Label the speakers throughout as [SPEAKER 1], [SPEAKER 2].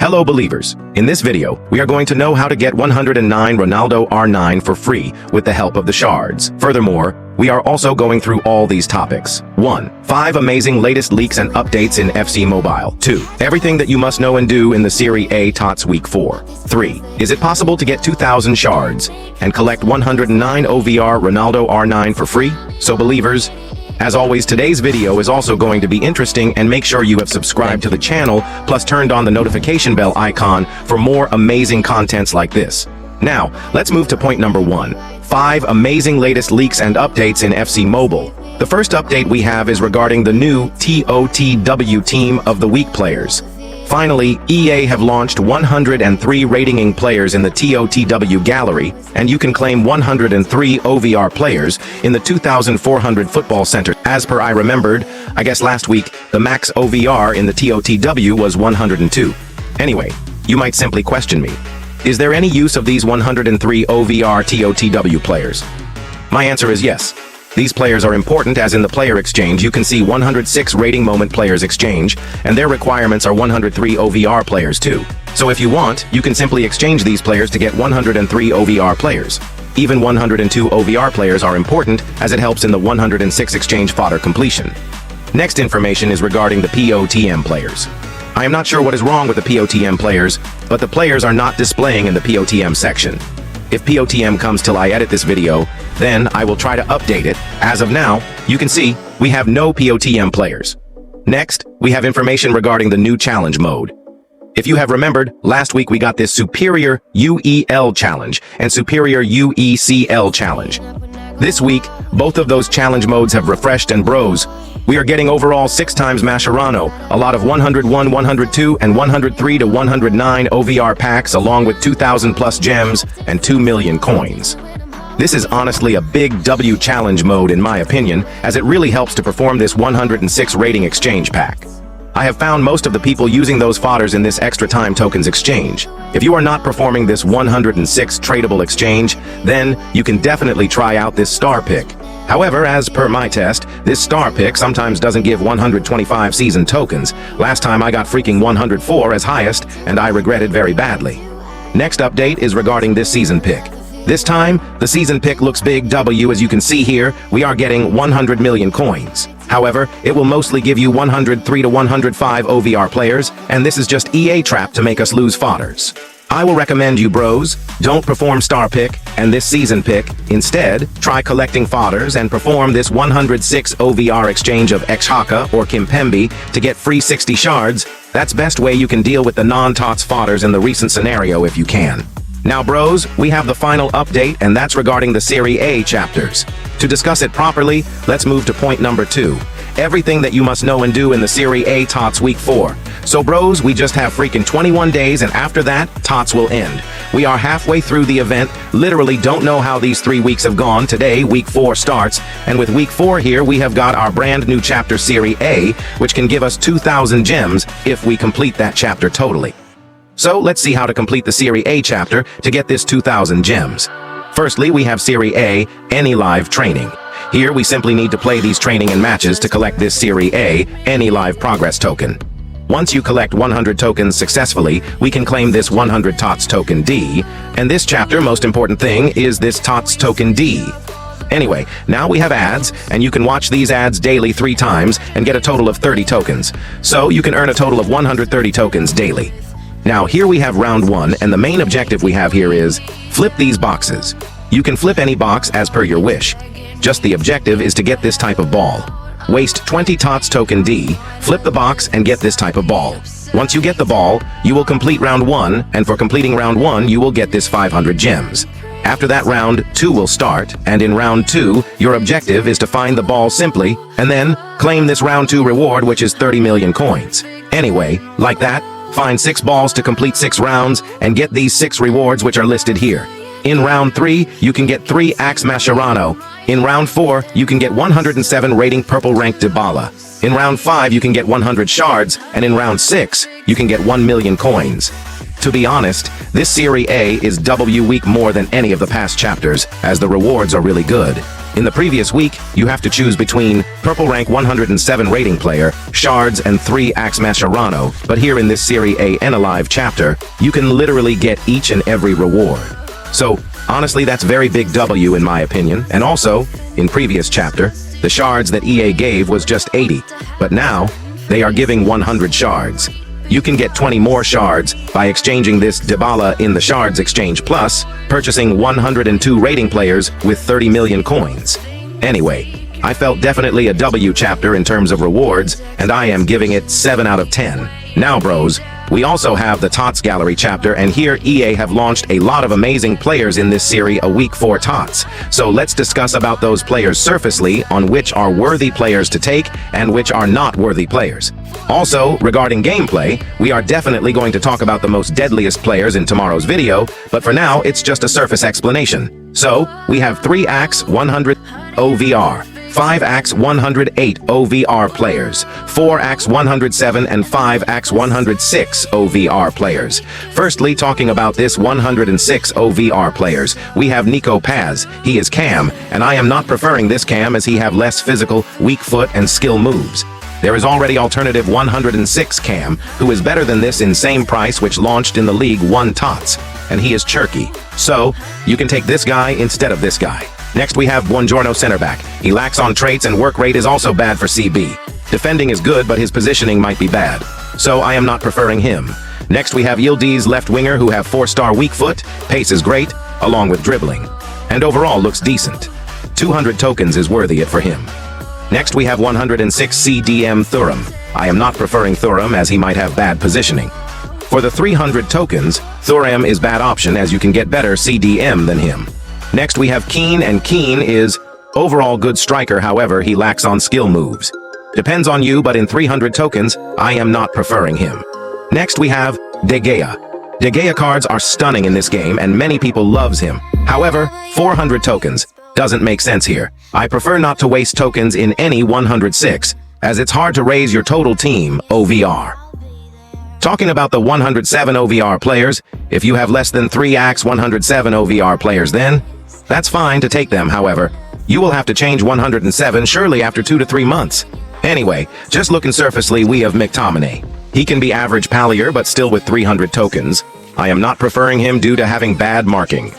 [SPEAKER 1] Hello believers, in this video, we are going to know how to get 109 Ronaldo R9 for free with the help of the shards. Furthermore, we are also going through all these topics. 1. 5 amazing latest leaks and updates in FC Mobile. 2. Everything that you must know and do in the Serie A TOTS Week 4. 3. Is it possible to get 2,000 shards and collect 109 OVR Ronaldo R9 for free? So believers, as always, today's video is also going to be interesting, and make sure you have subscribed to the channel, plus turned on the notification bell icon for more amazing contents like this. Now, let's move to point number 1. 5 amazing latest leaks and updates in FC Mobile. The first update we have is regarding the new TOTW Team of the Week players. Finally, EA have launched 103 rating players in the TOTW gallery, and you can claim 103 OVR players in the 2,400 football center. As per I remembered, I guess last week, the max OVR in the TOTW was 102. Anyway, you might simply question me. Is there any use of these 103 OVR TOTW players? My answer is yes. These players are important, as in the player exchange you can see 106 rating moment players exchange, and their requirements are 103 OVR players too. So if you want, you can simply exchange these players to get 103 OVR players. Even 102 OVR players are important, as it helps in the 106 exchange fodder completion. Next information is regarding the POTM players. I am not sure what is wrong with the POTM players, but the players are not displaying in the POTM section. If POTM comes till I edit this video, then I will try to update it. As of now, you can see we have no POTM players. Next, we have information regarding the new challenge mode. If you have remembered, last week we got this Superior UEL challenge and Superior UECL challenge. This week, both of those challenge modes have refreshed, and bros, we are getting overall 6 times Mascherano, a lot of 101, 102, and 103 to 109 OVR packs, along with 2,000 plus gems and 2 million coins. This is honestly a big W challenge mode in my opinion, as it really helps to perform this 106 rating exchange pack. I have found most of the people using those fodders in this extra time tokens exchange. If you are not performing this 106 tradable exchange, then you can definitely try out this star pick. However, as per my test, this star pick sometimes doesn't give 125 season tokens. Last time I got freaking 104 as highest, and I regretted very badly. Next update is regarding this season pick. This time, the season pick looks big W. As you can see here, we are getting 100 million coins. However, it will mostly give you 103 to 105 OVR players, and this is just EA trap to make us lose fodders. I will recommend you bros, don't perform star pick and this season pick. Instead, try collecting fodders and perform this 106 OVR exchange of Xhaka or Kimpembe to get free 60 shards. That's best way you can deal with the non-TOTS fodders in the recent scenario if you can. Now bros, we have the final update, and that's regarding the Serie A chapters. To discuss it properly, let's move to point number 2. Everything that you must know and do in the Serie A TOTS Week 4. So bros, we just have freaking 21 days, and after that, TOTS will end. We are halfway through the event, literally don't know how these 3 weeks have gone. Today, Week 4 starts, and with Week 4 here, we have got our brand new chapter Serie A, which can give us 2,000 gems if we complete that chapter totally. So let's see how to complete the Serie A chapter to get this 2,000 gems. Firstly, we have Serie A Any Live Training. Here we simply need to play these training and matches to collect this Serie A Any Live Progress token. Once you collect 100 tokens successfully, we can claim this 100 TOTS token D, and this chapter most important thing is this TOTS token D. Anyway, now we have ads, and you can watch these ads daily 3 times and get a total of 30 tokens. So you can earn a total of 130 tokens daily. Now here we have round 1, and the main objective we have here is flip these boxes. You can flip any box as per your wish. Just the objective is to get this type of ball. Waste 20 TOTS token D, flip the box and get this type of ball. Once you get the ball, you will complete round 1, and for completing round 1 you will get this 500 gems. After that, round 2 will start, and in round 2 your objective is to find the ball simply, and then claim this round 2 reward, which is 30 million coins. Anyway, like that, find 6 balls to complete 6 rounds and get these 6 rewards which are listed here. In round 3, you can get 3 Axe Mascherano. In round 4, you can get 107 rating purple rank Dybala. In round 5, you can get 100 shards, and in round 6, you can get 1 million coins. To be honest, this Serie A is W week more than any of the past chapters, as the rewards are really good. In the previous week, you have to choose between purple rank 107 rating player, shards, and 3 axe Mascherano, but here in this Serie A Alive chapter, you can literally get each and every reward. So, honestly, that's very big W in my opinion, and also, in previous chapter, the shards that EA gave was just 80, but now, they are giving 100 shards. You can get 20 more shards by exchanging this Dybala in the Shards Exchange Plus, purchasing 102 rating players with 30 million coins. Anyway, I felt definitely a W chapter in terms of rewards, and I am giving it 7 out of 10. Now bros, we also have the TOTS Gallery chapter, and here EA have launched a lot of amazing players in this series a week for TOTS. So let's discuss about those players surfacely on which are worthy players to take and which are not worthy players. Also, regarding gameplay, we are definitely going to talk about the most deadliest players in tomorrow's video, but for now, it's just a surface explanation. So, we have 3 axe 100 OVR, 5 axe 108 OVR players, 4 axe 107 and 5 axe 106 OVR players. Firstly, talking about this 106 OVR players, we have Nico Paz. He is Cam, and I am not preferring this Cam as he have less physical, weak foot, and skill moves. There is already alternative 106 Cam, who is better than this in same price, which launched in the League 1 TOTS, and he is Cherky. So, you can take this guy instead of this guy. Next we have Buongiorno center back. He lacks on traits and work rate is also bad for CB. Defending is good, but his positioning might be bad. So I am not preferring him. Next we have Yildiz left winger who have 4-star weak foot, pace is great, along with dribbling. And overall looks decent. 200 tokens is worthy it for him. Next we have 106 CDM Thuram. I am not preferring Thuram as he might have bad positioning. For the 300 tokens, Thuram is bad option as you can get better CDM than him. Next we have Keane, and Keane is overall good striker, however he lacks on skill moves. Depends on you, but in 300 tokens, I am not preferring him. Next we have De Gea. De Gea cards are stunning in this game and many people loves him. However, 400 tokens doesn't make sense here. I prefer not to waste tokens in any 106, as it's hard to raise your total team OVR. Talking about the 107 OVR players, if you have less than 3 axe 107 OVR players then, that's fine to take them, however. You will have to change 107 surely after 2 to 3 months. Anyway, just looking surfacely we have McTominay. He can be average pallier but still with 300 tokens. I am not preferring him due to having bad marking.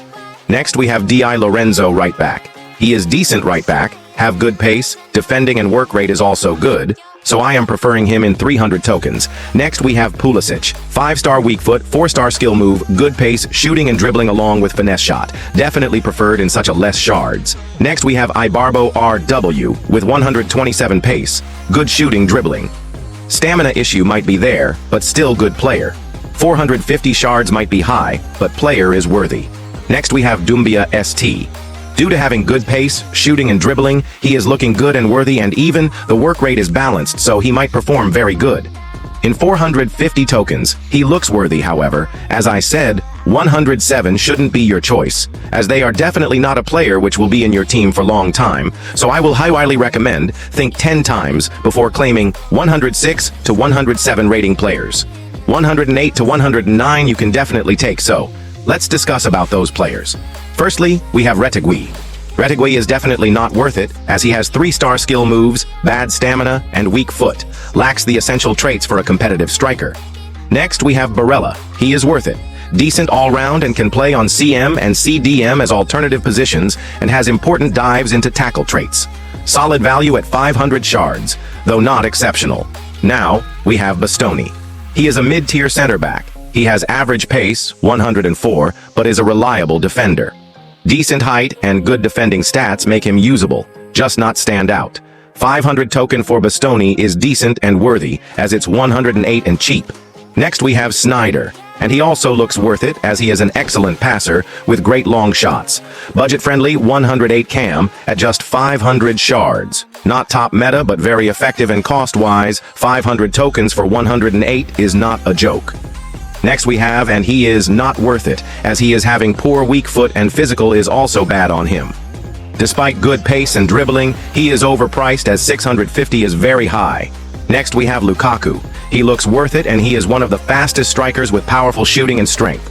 [SPEAKER 1] Next we have Di Lorenzo right back. He is decent right back, have good pace, defending and work rate is also good, so I am preferring him in 300 tokens. Next we have Pulisic, 5-star weak foot, 4-star skill move, good pace, shooting and dribbling along with finesse shot. Definitely preferred in such a less shards. Next we have Ibarbo RW with 127 pace, good shooting dribbling. Stamina issue might be there, but still good player. 450 shards might be high, but player is worthy. Next we have Doumbia ST. Due to having good pace, shooting and dribbling, he is looking good and worthy, and even the work rate is balanced, so he might perform very good. In 450 tokens, he looks worthy, however. As I said, 107 shouldn't be your choice, as they are definitely not a player which will be in your team for long time, so I will highly recommend think 10 times before claiming 106 to 107 rating players. 108 to 109 you can definitely take, so let's discuss about those players. Firstly, we have Retegui. Retegui is definitely not worth it, as he has 3-star skill moves, bad stamina, and weak foot. Lacks the essential traits for a competitive striker. Next, we have Barella. He is worth it. Decent all-round and can play on CM and CDM as alternative positions, and has important dives into tackle traits. Solid value at 500 shards, though not exceptional. Now, we have Bastoni. He is a mid-tier center back. He has average pace, 104, but is a reliable defender. Decent height and good defending stats make him usable, just not stand out. 500 token for Bastoni is decent and worthy, as it's 108 and cheap. Next we have Snyder, and he also looks worth it as he is an excellent passer with great long shots. Budget-friendly 108 cam at just 500 shards. Not top meta, but very effective, and cost-wise, 500 tokens for 108 is not a joke. Next we have, and he is not worth it, as he is having poor weak foot and physical is also bad on him. Despite good pace and dribbling, he is overpriced as 650 is very high. Next we have Lukaku. He looks worth it, and he is one of the fastest strikers with powerful shooting and strength.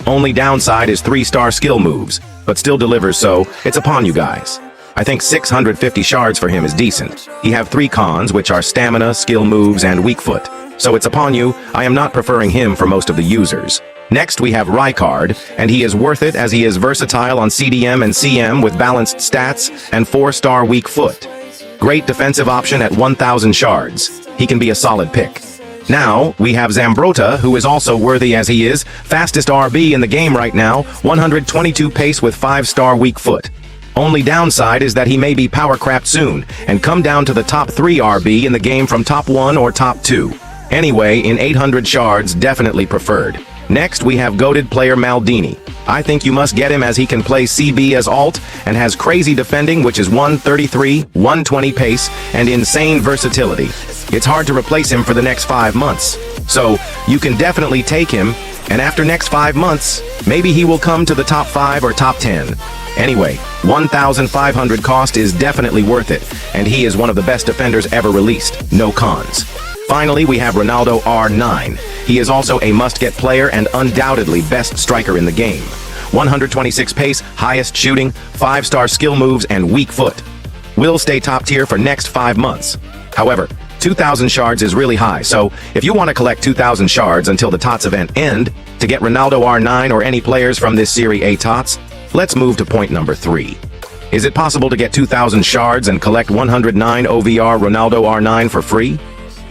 [SPEAKER 1] Only downside is 3-star skill moves, but still delivers, so it's upon you guys. I think 650 shards for him is decent. He have 3 cons, which are stamina, skill moves, and weak foot. So it's upon you. I am not preferring him for most of the users. Next we have Rijkaard, and he is worth it as he is versatile on CDM and CM with balanced stats and 4-star weak foot. Great defensive option at 1000 shards. He can be a solid pick. Now, we have Zambrotta, who is also worthy as he is, fastest RB in the game right now, 122 pace with 5-star weak foot. Only downside is that he may be power crapped soon, and come down to the top 3 RB in the game from top 1 or top 2. Anyway, in 800 shards, definitely preferred. Next, we have goated player Maldini. I think you must get him as he can play CB as alt, and has crazy defending which is 133, 120 pace, and insane versatility. It's hard to replace him for the next 5 months. So, you can definitely take him, and after next 5 months, maybe he will come to the top 5 or top 10. Anyway, 1,500 cost is definitely worth it, and he is one of the best defenders ever released, no cons. Finally, we have Ronaldo R9. He is also a must-get player and undoubtedly best striker in the game. 126 pace, highest shooting, 5-star skill moves, and weak foot. Will stay top tier for next 5 months. However, 2,000 shards is really high, so if you want to collect 2,000 shards until the TOTS event end to get Ronaldo R9 or any players from this Serie A TOTS, let's move to point number 3. Is it possible to get 2,000 shards and collect 109 OVR Ronaldo R9 for free?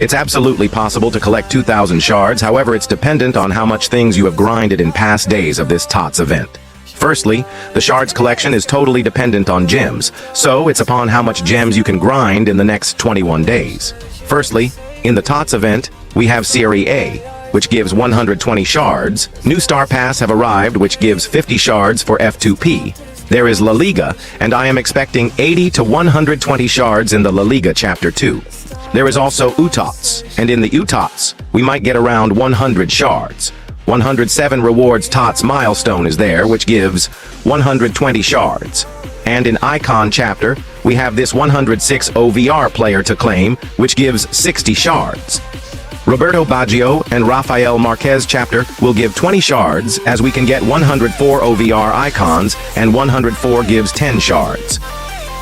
[SPEAKER 1] It's absolutely possible to collect 2,000 shards, however it's dependent on how much things you have grinded in past days of this TOTS event. Firstly, the shards collection is totally dependent on gems, so it's upon how much gems you can grind in the next 21 days. Firstly, in the TOTS event, we have Serie A, which gives 120 shards. New Star Pass have arrived, which gives 50 shards for F2P. There is La Liga, and I am expecting 80 to 120 shards in the La Liga Chapter 2. There is also UTOTS, and in the UTOTS, we might get around 100 shards. 107 rewards TOTS milestone is there, which gives 120 shards. And in Icon Chapter, we have this 106 OVR player to claim, which gives 60 shards. Roberto Baggio and Rafael Marquez Chapter will give 20 shards, as we can get 104 OVR icons, and 104 gives 10 shards.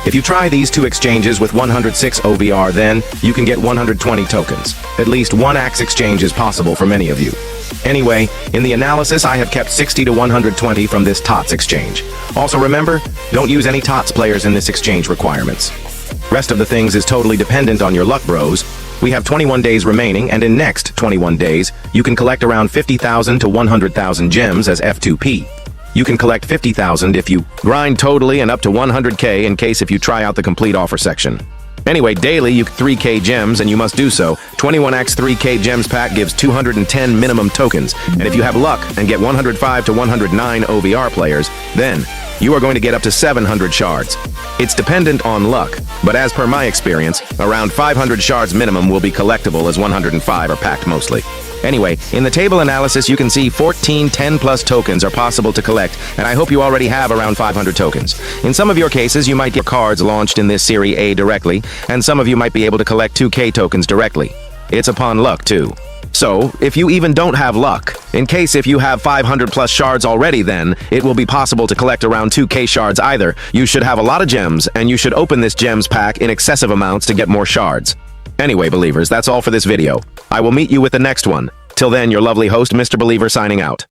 [SPEAKER 1] If you try these 2 exchanges with 106 OVR, then you can get 120 tokens. At least 1 axe exchange is possible for many of you. Anyway, in the analysis I have kept 60 to 120 from this TOTS exchange. Also remember, don't use any TOTS players in this exchange requirements. Rest of the things is totally dependent on your luck, bros. We have 21 days remaining, and in next 21 days, you can collect around 50,000 to 100,000 gems as F2P. You can collect 50,000 if you grind totally and up to 100k in case if you try out the complete offer section. Anyway, daily you 3k gems and you must do so. 21x 3k gems pack gives 210 minimum tokens, and if you have luck and get 105 to 109 OVR players, then you are going to get up to 700 shards. It's dependent on luck, but as per my experience, around 500 shards minimum will be collectible as 105 are packed mostly. Anyway, in the table analysis you can see 14 10+ tokens are possible to collect, and I hope you already have around 500 tokens. In some of your cases you might get cards launched in this Serie A directly, and some of you might be able to collect 2k tokens directly. It's upon luck too. So, if you even don't have luck, in case if you have 500+ shards already, then it will be possible to collect around 2k shards either. You should have a lot of gems, and you should open this gems pack in excessive amounts to get more shards. Anyway, believers, that's all for this video. I will meet you with the next one. Till then, your lovely host, Mr. Believer, signing out.